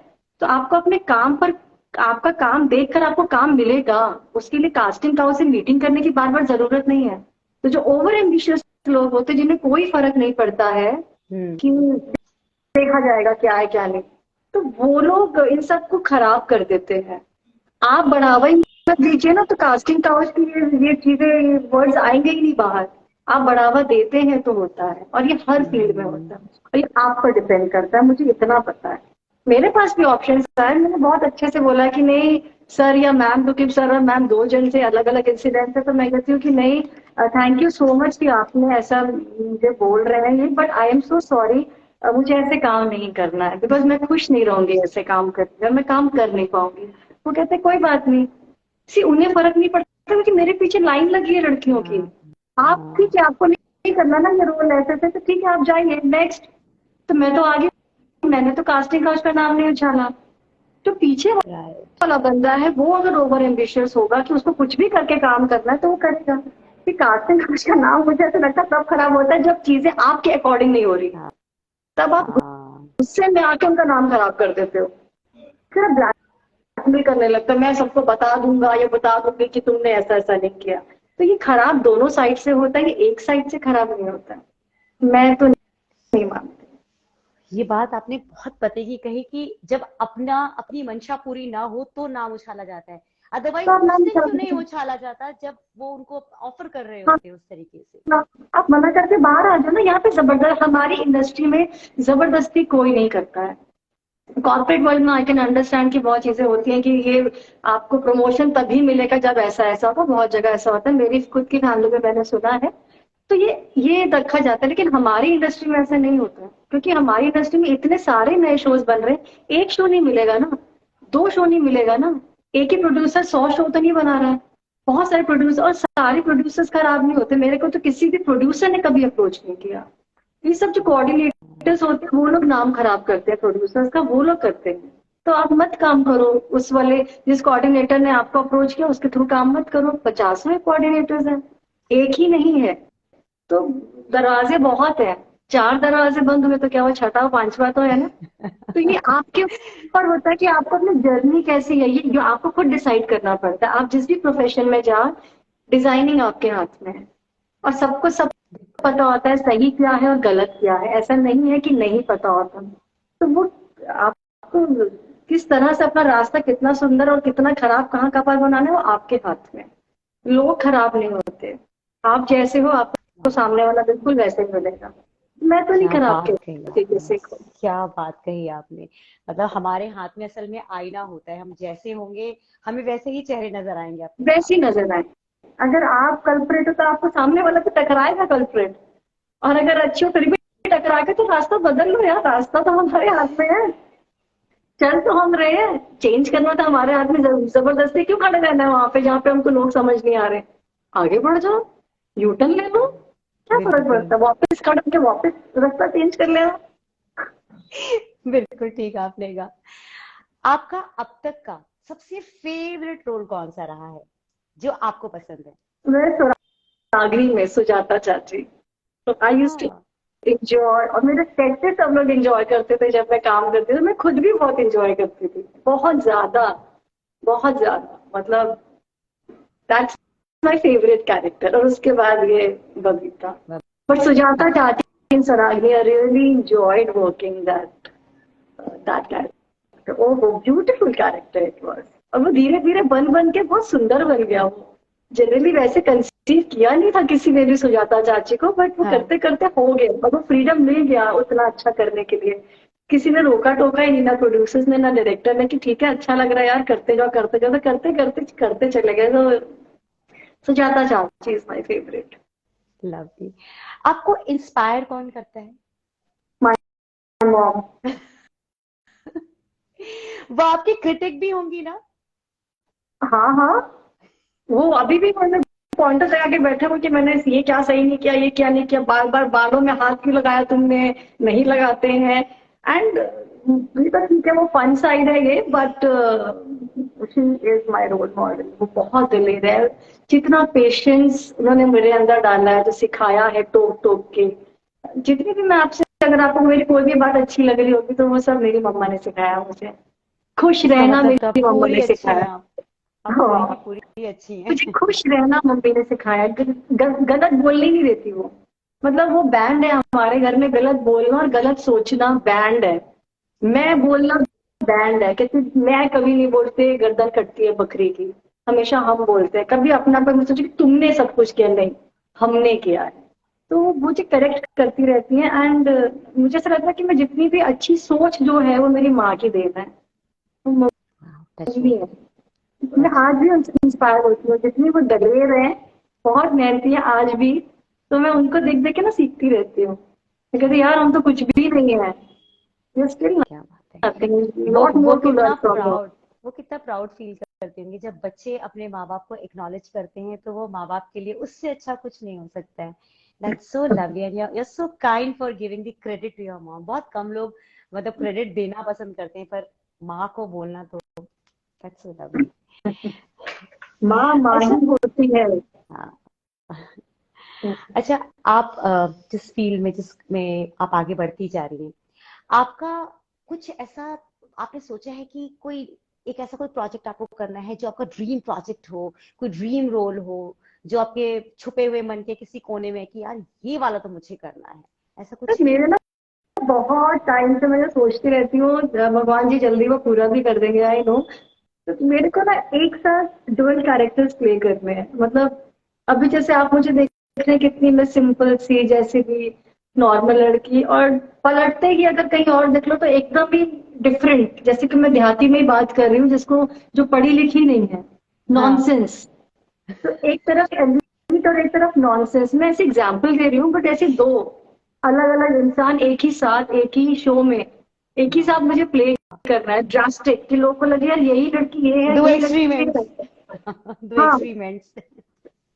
तो आपको अपने काम पर, आपका काम देखकर आपको काम मिलेगा। उसके लिए कास्टिंग काउच से मीटिंग करने की बार बार जरूरत नहीं है। तो जो ओवर एम्बिशियस लोग होते हैं जिन्हें कोई फर्क नहीं पड़ता है हम्म। कि देखा जाएगा क्या है क्या नहीं, तो वो लोग इन सबको खराब कर देते हैं। आप बढ़ावा ही मत दीजिए ना, तो कास्टिंग काउच की ये चीजें, वर्ड्स आएंगे ही नहीं बाहर। आप बढ़ावा देते हैं तो होता है, और ये हर फील्ड में होता है, और ये आप पर डिपेंड करता है, मुझे इतना पता है। मेरे पास भी ऑप्शन आए, मैंने बहुत अच्छे से बोला कि नहीं सर या मैम, क्योंकि सर और मैम दो जन से अलग अलग इंसिडेंट है, तो मैं कहती हूँ कि नहीं, थैंक यू सो मच कि आपने ऐसा मुझे बोल रहे हैं, but I am so sorry, मुझे ऐसे काम नहीं करना है, बिकॉज मैं खुश नहीं रहूंगी ऐसे काम करके, और मैं काम कर नहीं पाऊंगी। वो कहते हैं कोई बात नहीं, सी उन्हें फर्क नहीं पड़ता क्योंकि मेरे पीछे लाइन लगी है लड़कियों की। हाँ। आप हाँ। ठीक है, आपको नहीं करना ना ये रोल ऐसे ऐसे, तो ठीक है आप जाइए नेक्स्ट। तो मैं तो आगे, मैंने तो कास्टिंग काउच का नाम नहीं उछाला। तो पीछे राइट। वाला बंदा है वो अगर ओवर एम्बिशियस होगा कि उसको कुछ भी करके काम करना है तो वो करेगा। कि कास्टिंग काउच का नाम मुझे ऐसा लगता है तब खराब होता है जब चीजें आपके अकॉर्डिंग नहीं हो रही, हाँ। तब आप हाँ। गुस्से में आके उनका नाम खराब कर देते हो। फिर आप ब्लैकमेल करने लगता है, मैं सबको बता दूंगा, ये बता दूंगी कि तुमने ऐसा ऐसा नहीं किया। तो ये खराब दोनों साइड से होता है, ये एक साइड से खराब नहीं होता है। मैं तो नहीं मानती। ये बात आपने बहुत पते की कही कि जब अपना अपनी मंशा पूरी ना हो तो नाम उछाला जाता है। तो अदरवाइज आप उस नाम दिन कर क्यों नहीं दीजिए। उछाला जाता जब वो उनको ऑफर कर रहे हाँ, होते उस तरीके से? आप मना करके बाहर आ जाओ ना। यहाँ पे जबरदस्त, हमारी इंडस्ट्री में जबरदस्ती कोई नहीं करता है। कॉर्पोरेट वर्ल्ड में आई कैन अंडरस्टैंड कि बहुत चीजें होती हैं कि ये आपको प्रमोशन तभी मिलेगा जब ऐसा ऐसा होगा, बहुत जगह ऐसा होता है, मेरी खुद की फैमिली में मैंने सुना है। तो ये रखा जाता है, लेकिन हमारी इंडस्ट्री में ऐसा नहीं होता है, क्योंकि हमारी इंडस्ट्री में इतने सारे नए शोज बन रहे हैं। एक शो नहीं मिलेगा ना, दो शो नहीं मिलेगा ना, एक ही प्रोड्यूसर 100 शो तो नहीं बना रहा है। बहुत सारे प्रोड्यूसर, और सारे प्रोड्यूसर्स खराब नहीं होते। मेरे को तो किसी भी प्रोड्यूसर ने कभी अप्रोच नहीं किया। ये सब जो कोऑर्डिनेटर्स होते हैं वो लोग नाम खराब करते हैं प्रोड्यूसर्स का, वो लोग करते हैं। तो आप मत काम करो उस वाले, जिस कोऑर्डिनेटर ने आपको अप्रोच किया उसके थ्रू काम मत करो। 50वें कोऑर्डिनेटर्स हैं, एक ही नहीं है, तो दरवाजे बहुत हैं। 4 दरवाजे बंद हुए तो क्या वो छठा पांचवा तो है ना। तो ये आपके ऊपर होता है कि आपको अपनी जर्नी कैसी है, ये जो आपको खुद डिसाइड करना पड़ता है। आप जिस भी प्रोफेशन में जाओ, डिजाइनिंग आपके हाथ में है। और सबको सब पता होता है सही क्या है और गलत क्या है, ऐसा नहीं है कि नहीं पता होता। तो वो आपको किस तरह से अपना रास्ता कितना सुंदर और कितना खराब कहाँ कपाल बनाना है वो आपके हाथ में। लोग खराब नहीं होते, आप जैसे हो आपको सामने वाला बिल्कुल वैसे ही मिलेगा। मैं तो नहीं क्या खराब बात कही कहती आपने, किसी को। क्या बात कही आपने। मतलब हमारे हाथ में असल में आईना होता है, हम जैसे होंगे हमें वैसे ही चेहरे नजर आएंगे अपने वैसी सामने। नजर आए। अगर आप कल्प्रेट हो तो आपको सामने वाला तो टकराएगा कल्प्रेट। और अगर अच्छी हो फिर भी टकरा के तो रास्ता बदल लो यार, रास्ता तो हमारे हाथ में है। चल तो हम रहे हैं, चेंज करना तो हमारे हाथ में। जबरदस्ती क्यों खड़े रहना है वहां पे जहाँ पे हमको लोग समझ नहीं आ रहे। आगे बढ़ जाओ, यूटर्न ले लो, क्या फर्क बिल्कुल। पड़ता है, वापस खड़े के वापस रास्ता चेंज कर लेना। बिल्कुल ठीक आपने कहा। आपका अब तक का सबसे फेवरेट रोल कौन सा रहा है जो आपको पसंद है? मैं नागरी में सुजाता चाची, तो आई यूज टू हाँ। एंजॉय। और मेरे सेट से सब लोग एंजॉय करते थे जब मैं काम करती थी, मैं खुद भी बहुत एंजॉय करती थी, बहुत ज्यादा, बहुत ज्यादा। मतलब दैट्स माय फेवरेट कैरेक्टर। और उसके बाद ये बबीता। बट सुजाता चाची इन सरागी I really enjoyed working that character. Oh beautiful character it was. और वो धीरे धीरे बन बन के बहुत सुंदर बन गया। वो जनरली वैसे कंसीव किया नहीं था किसी ने भी सुजाता चाची को, बट वो हाँ। करते करते हो गए और वो फ्रीडम मिल गया उतना अच्छा करने के लिए। किसी ने रोका टोका ही नहीं, ना प्रोड्यूसर्स ने ना डायरेक्टर ने, कि ठीक है अच्छा लग रहा है यार करते जाओ करते जाओ। तो करते करते करते चले गए। तो सुजाता चाची इज माय फेवरेट। लवली। आपको इंस्पायर कौन करता है? My mom. वो आपकी क्रिटिक भी होंगी ना? हाँ हाँ, वो अभी भी मैंने पॉइंटर लगा के बैठे हो कि मैंने ये क्या सही नहीं किया, ये क्या नहीं किया, बार बार बालों में हाथ क्यों लगाया तुमने, नहीं लगाते हैं। एंड ये तो ठीक है, वो फन साइड है ये, but she is my role model. वो बहुत दिलेर है। जितना पेशेंस उन्होंने मेरे अंदर डाला है, जो सिखाया है टोक टोक के। जितनी भी मैं आपसे, अगर आपको मेरी कोई भी बात अच्छी लग रही होगी तो वो सब मेरी मम्मा ने सिखाया मुझे। खुश इसका रहना मतलब तो मेरी आप मम्मा पूरी ने अच्छी हैं सिखाया। आप पूरी की हाँ, पूरी अच्छी हैं। मुझे खुश रहना मम्मी ने सिखाया। गलत बोलने नहीं देती वो। मतलब वो बैंड है हमारे घर में, गलत बोलना और गलत सोचना बैंड है। मैं बोलना बैंड है, क्योंकि मैं कभी नहीं बोलते गर्दन कटती है बकरी की। हमेशा हम बोलते हैं, कभी अपना पर सोचे कि तुमने सब कुछ किया, नहीं हमने किया है। तो वो मुझे करेक्ट करती रहती है। एंड मुझे ऐसा लगता है कि मैं जितनी भी अच्छी सोच जो है वो मेरी माँ की देन है। वो टच मम्मी वुड। है। मैं टच आज वुड। भी उनसे इंस्पायर होती हूँ, जितनी वो दलेर है, बहुत मेहनती है आज भी। तो मैं उनको देख देख के ना सीखती रहती हूँ। मैं कहती यार हम तो कुछ भी नहीं है, यू स्टिल क्या बात है। नथिंग, वो लॉट वो मोर टू लर्न कितना फ्रॉम यू। प्राउड वो कितना प्राउड फील करते होंगे जब बच्चे अपने माँ बाप को एक्नॉलेज करते हैं, तो वो माँ बाप के लिए उससे अच्छा कुछ नहीं हो सकता है। That's so lovely and you are so kind for giving the credit to your mom. बहुत कम लोग मतलब क्रेडिट देना पसंद करते हैं, पर माँ को बोलना तो दैट्स सो लवली। माँ माँ अच्छा। ही होती है। हाँ। अच्छा, आप जिस फील्ड में जिसमें आप आगे बढ़ती जा रही हैं, आपका कुछ ऐसा आपने सोचा है कि कोई एक ऐसा कोई प्रोजेक्ट आपको करना है जो आपका ड्रीम प्रोजेक्ट हो, कोई ड्रीम रोल हो जो आपके छुपे हुए मन के किसी कोने में है कि यार ये वाला तो मुझे करना है, ऐसा तो कुछ है? मेरे ना बहुत टाइम से मैं सोचती रहती हूँ, भगवान जी जल्दी वो पूरा भी कर देंगे आई नो। तो मेरे को ना एक साथ डुअल कैरेक्टर्स प्ले करने हैं। मतलब अभी जैसे आप मुझे देख रहे हैं कितनी मैं सिंपल सी जैसे भी नॉर्मल लड़की, और पलटते ही अगर कहीं और देख लो तो एकदम ही डिफरेंट। जैसे कि मैं देहाती में ही बात कर रही हूँ, जिसको जो पढ़ी लिखी नहीं है, हाँ। नॉनसेंस। तो एक तरफ एलिट और एक तरफ नॉनसेंस। मैं ऐसे एग्जाम्पल दे रही हूँ, बट ऐसे दो अलग अलग इंसान एक ही साथ एक ही शो में एक ही साथ वाह। मुझे प्ले करना है, ड्रास्टिक, कि लोगों को लगे यार यही लड़की ये है, दो यही लड़की ये एक्सट्रीमेंट्स। है। दो हाँ, एक्सट्रीमेंट्स।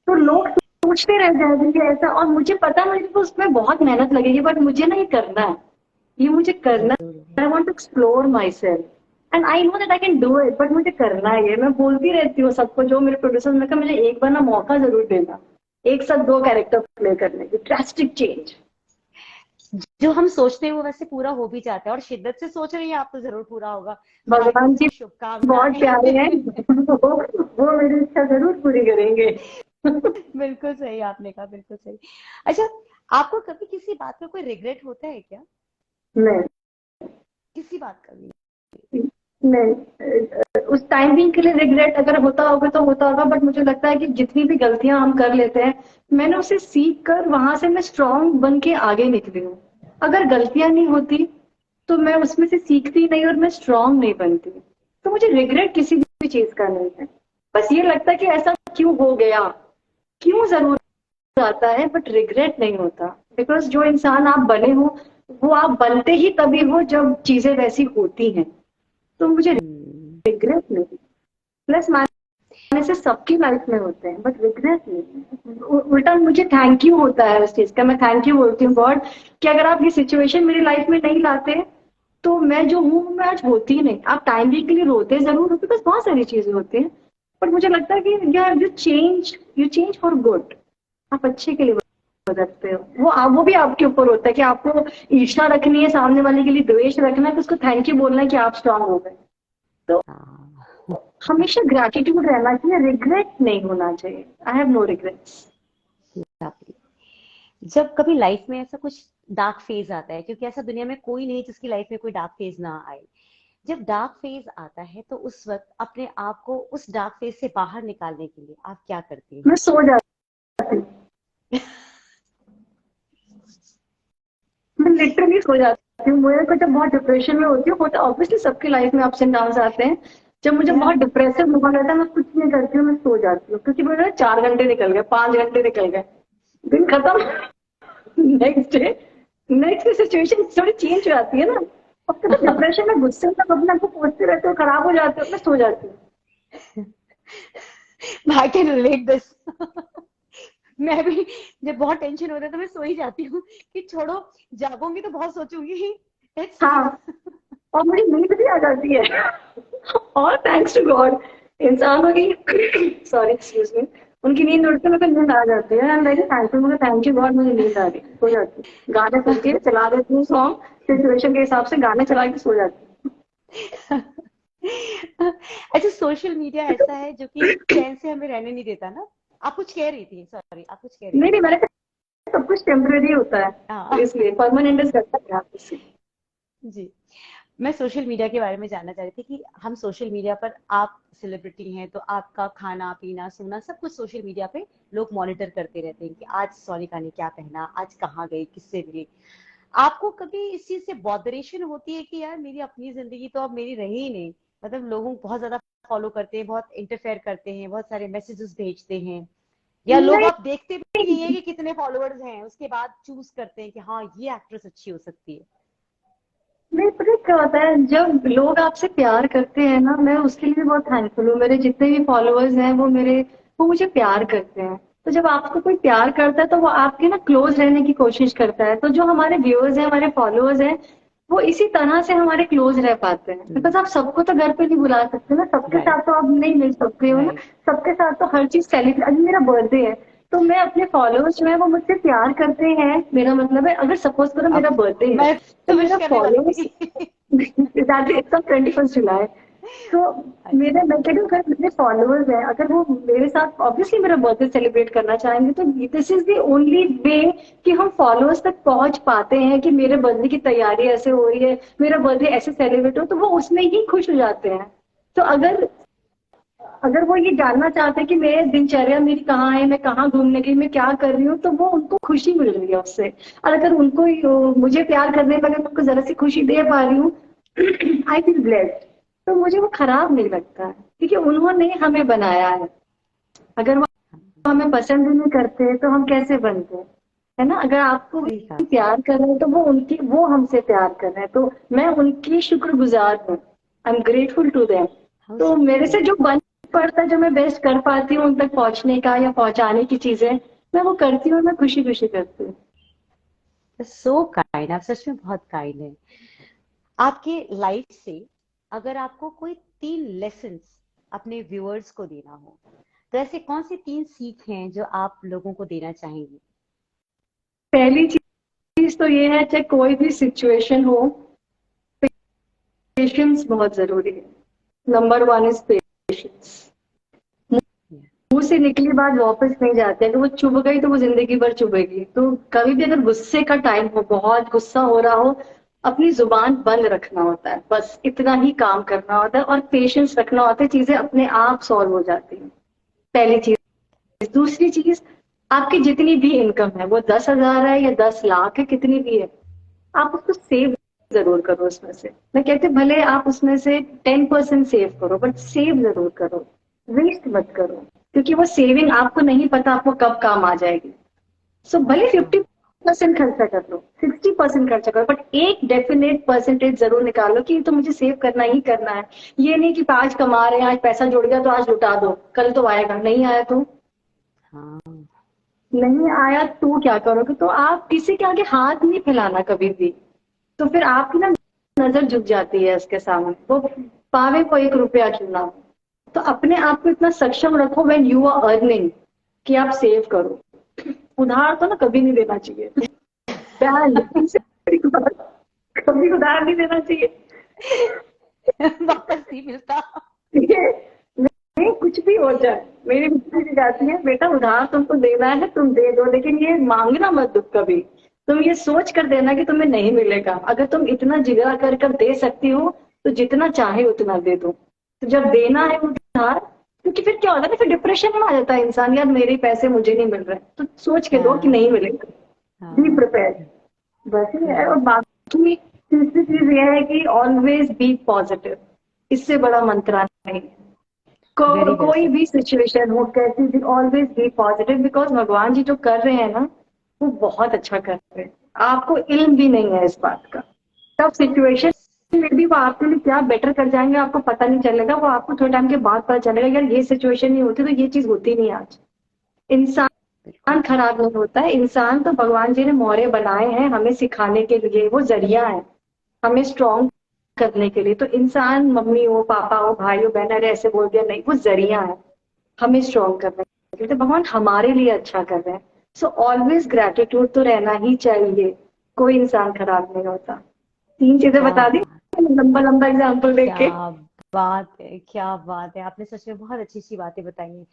तो लोग सोचते रह जाएंगे ऐसा। और मुझे पता है मुझे तो उसमें बहुत मेहनत लगेगी, बट मुझे ना ये करना है, ये मुझे करना जरूर। है। I want to explore myself and I know that I can do it, but मुझे करना है ये। मैं बोलती रहती हूँ सबको, जो मेरे प्रोड्यूसर ने कहा मुझे एक बार ना मौका जरूर देना एक साथ दो कैरेक्टर प्ले करने की, ड्रास्टिक चेंज। जो हम सोचते हैं वो वैसे पूरा हो भी जाता है, और शिद्दत से सोच रही हैं आप तो जरूर पूरा होगा। भगवान जी बहुत बहुत प्यारे हैं। शुभकामनाएं। वो मेरी इच्छा जरूर पूरी करेंगे। बिल्कुल सही आपने कहा, बिल्कुल सही। अच्छा, आपको कभी किसी बात का कोई रिग्रेट होता है क्या? नहीं किसी बात का भी? नहीं, उस टाइमिंग के लिए रिग्रेट अगर होता होगा तो होता होगा, बट मुझे लगता है कि जितनी भी गलतियां हम कर लेते हैं, मैंने उसे सीख कर वहां से मैं स्ट्रांग बन के आगे निकली हूँ। अगर गलतियां नहीं होती तो मैं उसमें से सीखती नहीं और मैं स्ट्रांग नहीं बनती। तो मुझे रिग्रेट किसी भी चीज का नहीं है। बस ये लगता है कि ऐसा क्यों हो गया, क्यों जरूर आता है, बट रिग्रेट नहीं होता। बिकॉज जो इंसान आप बने हो वो आप बनते ही तभी हो जब चीजें वैसी होती हैं। तो मुझे हम्म। रिग्रेट नहीं। प्लस माइनस से सबकी लाइफ में होते हैं, बट रिग्रेट नहीं। उल्टा मुझे थैंक यू होता है उस चीज का। मैं थैंक यू बोलती हूँ गॉड कि अगर आप ये सिचुएशन मेरी लाइफ में नहीं लाते तो मैं जो हूँ मैं आज होती ही नहीं। आप टाइम के लिए रोते जरूर हो, बिकॉज बहुत सारी चीजें होती हैं, बट मुझे लगता है कि यार यू चेंज फॉर गुड। आप अच्छे के लिए बदलते हो। वो भी आपके ऊपर होता है कि आपको ईर्ष्या रखनी है, सामने वाले के लिए द्वेष रखना है, तो उसको थैंक यू बोलना है कि आप स्ट्रांग हो गए। तो हाँ, हमेशा ग्रैटिट्यूड रहना चाहिए, रिग्रेट नहीं होना चाहिए। I have no regrets. exactly। जब कभी लाइफ में ऐसा कुछ डार्क फेज आता है, क्योंकि ऐसा दुनिया में कोई नहीं जिसकी लाइफ में कोई डार्क फेज ना आए, जब डार्क फेज आता है तो उस वक्त अपने आप को उस डार्क फेज से बाहर निकालने के लिए आप क्या करती मैं सो जाती हूँ। हैं? मैं लिटरली सो जाती हूँ। मुझे को जब बहुत डिप्रेशन में होती हूँ, तो ऑब्वियसली सबकी लाइफ में अप्स एंड डाउन आते हैं। जब मुझे या बहुत डिप्रेसिव मोमेंट रहता है, मैं कुछ नहीं करती हूँ, मैं सो जाती हूँ। क्योंकि मेरे 4 घंटे निकल गए, 5 घंटे निकल गए, दिन खत्म। नेक्स्ट डे सिचुएशन थोड़ी चेंज हो जाती है ना। अब तो डिप्रेशन में गुस्से में अपने आप को कोसते रहते हो, खराब हो जाते हो, मैं सो जाती हूँ। I can relate this. मैं भी जब बहुत टेंशन होता है तो मैं सो ही जाती हूँ कि छोड़ो, जागूंगी तो बहुत सोचूंगी। लेट्स हाँ, स्लीप। और मुझे नींद भी आ जाती है। और थैंक्स टू गॉड इंसानों की सॉरी एक्सक्यूज मी, उनकी नींद उड़ते मेरे को नींद आ जाती है। एंड वेरी थैंकफुल, मुझे थैंक यू गॉड, मुझे नींद आ रही है, सो जाती हूँ। गाने सुन के चला देती हूँ सॉन्ग, सिचुएशन के हिसाब से गाने चला के सो जाती अच्छा, सोशल मीडिया ऐसा है जो कि चैन से हमें रहने नहीं देता ना। आप कुछ कह रही थी, सॉरी, आप कुछ कह हूँ। रही नहीं थी। नहीं, मैंने कहा सब कुछ टेम्परेरी होता है, तो हाँ। इसलिए परमानेंट इज करता है इसलिए। जी, मैं सोशल मीडिया के बारे में जानना चाह रही थी कि हम सोशल मीडिया पर, आप सेलिब्रिटी हैं तो आपका खाना पीना सोना सब कुछ सोशल मीडिया पे लोग मॉनिटर करते रहते हैं कि आज सोनिका ने क्या पहना, आज कहाँ गई, किससे मिली। आपको कभी इस चीज से बॉदरेशन होती है कि यार मेरी अपनी जिंदगी तो अब मेरी रही ही नहीं, मतलब लोगों को बहुत ज्यादा फॉलो करते हैं, बहुत इंटरफेयर करते हैं, बहुत सारे मैसेजेस भेजते हैं, या लोग नहीं आप देखते भी नहीं है कि कितने फॉलोअर्स हैं उसके बाद चूज करते हैं कि हाँ ये एक्ट्रेस अच्छी हो सकती है? नहीं, पता है क्या होता है, जब लोग आपसे प्यार करते हैं ना, मैं उसके लिए भी बहुत थैंकफुल हूँ। मेरे जितने भी फॉलोअर्स हैं वो मुझे प्यार करते हैं। तो जब आपको कोई प्यार करता है तो वो आपके ना क्लोज रहने की कोशिश करता है। तो जो हमारे व्यूअर्स हैं, हमारे फॉलोअर्स हैं, वो इसी तरह से हमारे क्लोज रह पाते हैं। बिकॉज आप सबको तो घर पे नहीं बुला सकते ना, सबके साथ राइट, तो आप नहीं मिल सकते हो ना। राइट। सबके साथ तो हर चीज सेलिब्रेट, अभी मेरा बर्थडे है तो मैं अपने फॉलोअर्स जो है वो मुझसे प्यार करते हैं। मेरा मतलब है, अगर सपोज करो मेरा अब बर्थडे है मैं तो तो विश मेरा करने वाली फॉलोअर्स थी। एकदम 21 जुलाई। तो अच्छा। मैं कह रही हूँ, अगर मेरे फॉलोअर्स हैं, अगर वो मेरे साथ ऑब्वियसली मेरा बर्थडे सेलिब्रेट करना चाहेंगे, तो this is the only way कि हम फॉलोअर्स तक पहुंच पाते हैं कि मेरे बर्थडे की तैयारी ऐसे हो रही है, मेरा बर्थडे ऐसे सेलिब्रेट हो, तो वो उसमें ही खुश हो जाते हैं। तो अगर अगर वो ये जानना चाहते हैं कि मेरे दिनचर्या मेरी कहाँ है, मैं कहाँ घूमने गई, मैं क्या कर रही हूँ, तो वो उनको खुशी मिल रही है उससे। और अगर उनको मुझे प्यार करने पर अगर उनको जरा सी खुशी दे पा रही हूँ, आई फील ब्लेस्ड। तो मुझे वो खराब नहीं लगता है, क्योंकि उन्होंने हमें बनाया है। अगर वो हमें पसंद ही नहीं करते तो हम कैसे बनते, है ना। अगर आपको सही कहा, भी प्यार कर रहे हैं तो वो हमसे प्यार कर रहे हैं, तो मैं उनकी शुक्रगुजार हूँ। I am grateful to them. How तो मेरे से जो स्वीट। बन पड़ता है, जो मैं बेस्ट कर पाती हूँ उन तक पहुंचने का या पहुंचाने की चीजें, मैं वो करती हूँ और मैं खुशी खुशी करती हूँ। सो काइंड, आप सच में बहुत काइंड है। आपके लाइफ से अगर आपको कोई 3 लेसन्स अपने व्यूअर्स को देना हो, तो ऐसे कौन सी 3 सीख हैं जो आप लोगों को देना चाहेंगी? पहली चीज तो ये है, चाहे कोई भी सिचुएशन हो, पेशेंस बहुत जरूरी है। Number one is patience. मुंह से निकली बात वापस नहीं जाती, अगर वो चुभ गई तो वो जिंदगी भर चुभेगी। तो कभी भी अगर गुस्से का टाइम हो, बहुत गुस्सा हो रहा हो, अपनी जुबान बंद रखना होता है, बस इतना ही काम करना होता है और पेशेंस रखना होता है, चीजें अपने आप सॉल्व हो जाती हैं। पहली चीज। दूसरी चीज, आपकी जितनी भी इनकम है, वो 10,000 है या 10 लाख है, कितनी भी है, आप उसको सेव जरूर करो। उसमें से मैं कहती हूँ, भले आप उसमें से 10% सेव करो, बट सेव जरूर करो, वेस्ट मत करो, क्योंकि वो सेविंग आपको नहीं पता आपको कब काम आ जाएगी। सो भले 50% खर्चा कर लो, 60% खर्चा करो, बट एक डेफिनेट परसेंटेज जरूर निकालो कि ये तो मुझे सेव करना ही करना है। ये नहीं कि आज कमा रहे हैं, आज पैसा जुड़ गया तो आज लुटा दो, कल तो आएगा, नहीं आया तो हाँ, नहीं आया तो क्या करोगे? तो आप किसी के आगे हाथ नहीं फैलाना कभी भी। तो फिर आपकी ना नजर झुक जाती है इसके सामने, वो पावे को 1 रुपया क्यों ना हो। तो अपने आप को इतना सक्षम रखो व्हेन यू आर अर्निंग, कि आप सेव करो। उधार तो ना कभी नहीं देना चाहिए, बैन। कभी उधार नहीं देना चाहिए। वापस नहीं मिलता। ये नहीं, कुछ भी हो जाए, मेरी मिट्टी भी जाती है, बेटा उधार तुमको देना है तुम दे दो, लेकिन ये मांगना मत दो कभी। तुम ये सोच कर देना कि तुम्हें नहीं मिलेगा। अगर तुम इतना जिगरा कर कर दे सकती हो तो जितना चाहे उतना दे दो। तो जब देना है उधार, क्योंकि फिर क्या होता है ना, फिर डिप्रेशन में आ जाता है इंसान, यार मेरे पैसे मुझे नहीं मिल रहे, तो सोच के दो कि हाँ, नहीं मिलेगा। बी हाँ, प्रिपेयर, बस ये है। और बिल्कुल। बाकी तीसरी चीज ये है कि ऑलवेज बी पॉजिटिव। इससे बड़ा मंत्रा नहीं। वेरी वेल कोई सेड। भी सिचुएशन हो, कैसी भी, ऑलवेज बी पॉजिटिव, बिकॉज भगवान जी जो कर रहे हैं ना, वो बहुत अच्छा कर रहे हैं। आपको इल्म भी नहीं है इस बात का। तब सिचुएशन यस, में भी वो आपके लिए क्या बेटर कर जाएंगे आपको पता नहीं चलेगा। वो आपको थोड़े टाइम के बाद पता चलेगा, यार ये सिचुएशन नहीं होती तो ये चीज होती नहीं आज। इंसान बिल्कुल। खराब नहीं होता है, इंसान तो भगवान जी ने मोहरे बनाए हैं हमें सिखाने के लिए, वो जरिया है हमें स्ट्रॉन्ग करने के लिए। तो इंसान, मम्मी हो, पापा हो, भाई हो, बहन, अरे ऐसे बोल दिया, नहीं, वो जरिया है हमें स्ट्रॉन्ग करने के लिए। तो भगवान हमारे लिए अच्छा कर रहे हैं। सो ऑलवेज ग्रेटिट्यूड तो रहना ही चाहिए। कोई इंसान खराब नहीं होता। 3 चीजें क्या बता दी बात, लंबा लंबा एग्जाम्पल देके। क्या बात है, क्या बात है। आपने सच में बहुत अच्छी अच्छी बातें बताई हैं।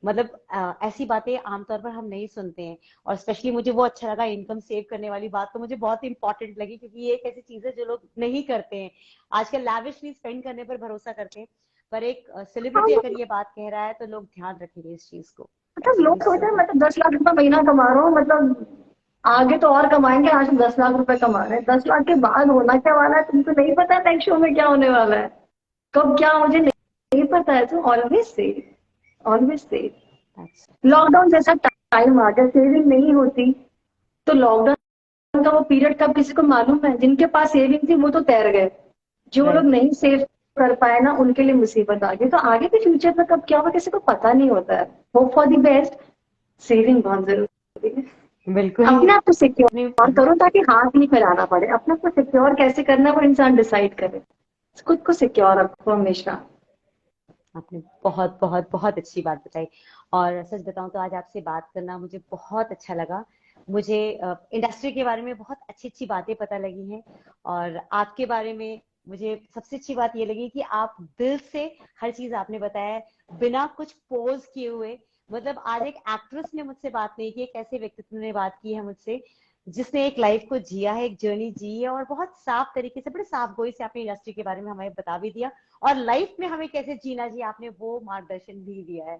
मतलब ऐसी बातें आमतौर पर हम नहीं सुनते हैं। और स्पेशली मुझे वो अच्छा लगा, इनकम सेव करने वाली बात तो मुझे बहुत इंपॉर्टेंट लगी, क्योंकि ये एक ऐसी चीज है जो लोग नहीं करते हैं। आजकल लैविशली स्पेंड करने पर भरोसा करते हैं, पर एक हाँ, सेलिब्रिटी अगर ये बात कह रहा है तो लोग ध्यान रखेंगे इस चीज को। मतलब लोग एब्सोल्युटली सोचते सो हैं गुड। मैं तो 10 लाख रुपए महीना कमा रहा हूँ, मतलब आगे तो और कमाएंगे, आज तो 10 लाख रुपए कमा रहे हैं। 10 लाख के बाद होना क्या वाला है तुमको नहीं पता, नेक्स्ट शो में क्या होने वाला है, कब क्या, मुझे नहीं पता है। तो always save, always save. That's lockdown nice. जैसा टाइम आ गया, सेविंग नहीं होती तो लॉकडाउन का वो पीरियड कब किसी को मालूम है? जिनके पास सेविंग थी वो तो तैर गए, जो लोग राइट। नहीं सेव कर पाए ना, उनके लिए मुसीबत आ गई। तो आगे के फ्यूचर में कब क्या होगा किसी को पता नहीं होता है। Hope for the best. Saving बहुत जरूरी है। बिल्कुल। अपने आप को अपने सिक्योर करो ताकि हाथ नहीं फैलाना पड़े। अपने आप को सिक्योर कैसे करना है वो इंसान डिसाइड करे। खुद को सिक्योर रखो हमेशा। आपने बहुत बहुत बहुत अच्छी बात बताई। और सच बताऊं तो आज आपसे बात करना मुझे बहुत अच्छा लगा। मुझे इंडस्ट्री के बारे में बहुत अच्छी अच्छी बातें पता लगी हैं। और आपके बारे में मुझे सबसे अच्छी बात ये लगी कि आप दिल से हर चीज आपने बताया है, बिना कुछ पोज किए हुए। मतलब आज एक एक्ट्रेस ने मुझसे बात नहीं की, एक ऐसे व्यक्तित्व ने बात की है मुझसे जिसने एक लाइफ को जिया है, एक जर्नी जी है, और बहुत साफ तरीके से, बड़े साफ गोई से आपने इंडस्ट्री के बारे में हमें बता भी दिया। और लाइफ में हमें कैसे जीना चाहिए आपने वो मार्गदर्शन भी दिया है।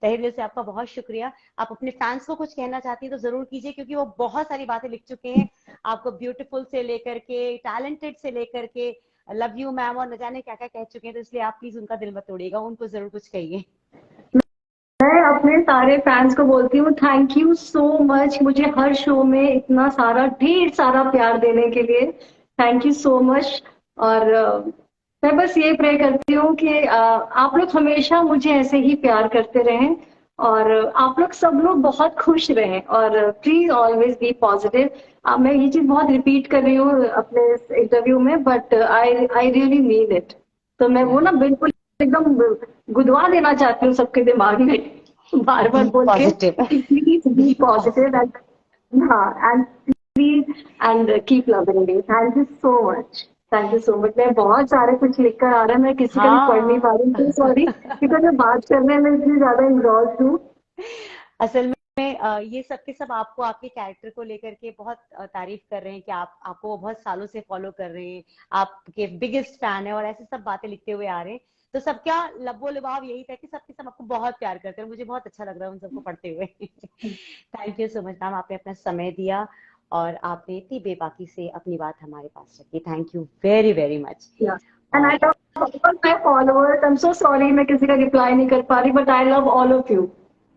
तहे दिल से आपका बहुत शुक्रिया। आप अपने फैंस को कुछ कहना चाहती हैं तो जरूर कीजिए, क्योंकि वो बहुत सारी बातें लिख चुके हैं आपको, ब्यूटीफुल से लेकर के टैलेंटेड से लेकर के लव यू मैम और न जाने क्या क्या कह चुके हैं। तो इसलिए आप प्लीज उनका दिल मत तोड़िएगा, उनको जरूर कुछ कहिए। मैं अपने सारे फैंस को बोलती हूँ, थैंक यू सो मच मुझे हर शो में इतना सारा ढेर सारा प्यार देने के लिए। Thank you so much. और मैं बस ये प्रे करती हूँ कि आप लोग हमेशा मुझे ऐसे ही प्यार करते रहें, और आप लोग सब लोग बहुत खुश रहें, और प्लीज ऑलवेज बी पॉजिटिव। मैं ये चीज बहुत रिपीट कर रही हूँ अपने इंटरव्यू में, but I I really mean it. तो मैं वो ना बिल्कुल एकदम गुदवा देना चाहती हूँ सबके दिमाग में, बार बार बी बोल के पॉजिटिव। कि please be be positive positive. And, हाँ, and and keep loving me. Thank you so much, thank you so much. मैं बहुत सारे कुछ लिख कर आ रहा है, मैं किसी का भी पढ़ नहीं पा रही हूँ, सॉरी, बिकॉज मैं बात करने में इतनी ज्यादा इंडोर्स हूँ। असल में ये सब के सब आपको आपके कैरेक्टर को लेकर के बहुत तारीफ कर रहे हैं कि आपको वो बहुत सालों से फॉलो कर रहे हैं, आपके बिगेस्ट फैन है और ऐसे सब बातें लिखते हुए आ रहे हैं। तो सबका लबो लबाव यही था कि सबके सब आपको बहुत प्यार करते हैं, मुझे बहुत अच्छा लग रहा है उन सबको पढ़ते हुए। Thank you so much ma'am, आपने अपना समय दिया और आपने इतनी बेबाकी से अपनी बात हमारे पास रखी। Thank you very very much. And I love all my followers, I am so sorry मैं किसी का रिप्लाई नहीं कर पा रही, but I love all of you.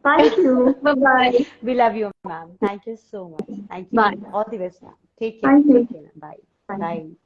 Thank you, bye bye. We love you, ma'am. Thank you so much. Thank you. Bye. All the best, ma'am. Take care. Thank you. Take care. Bye. Bye.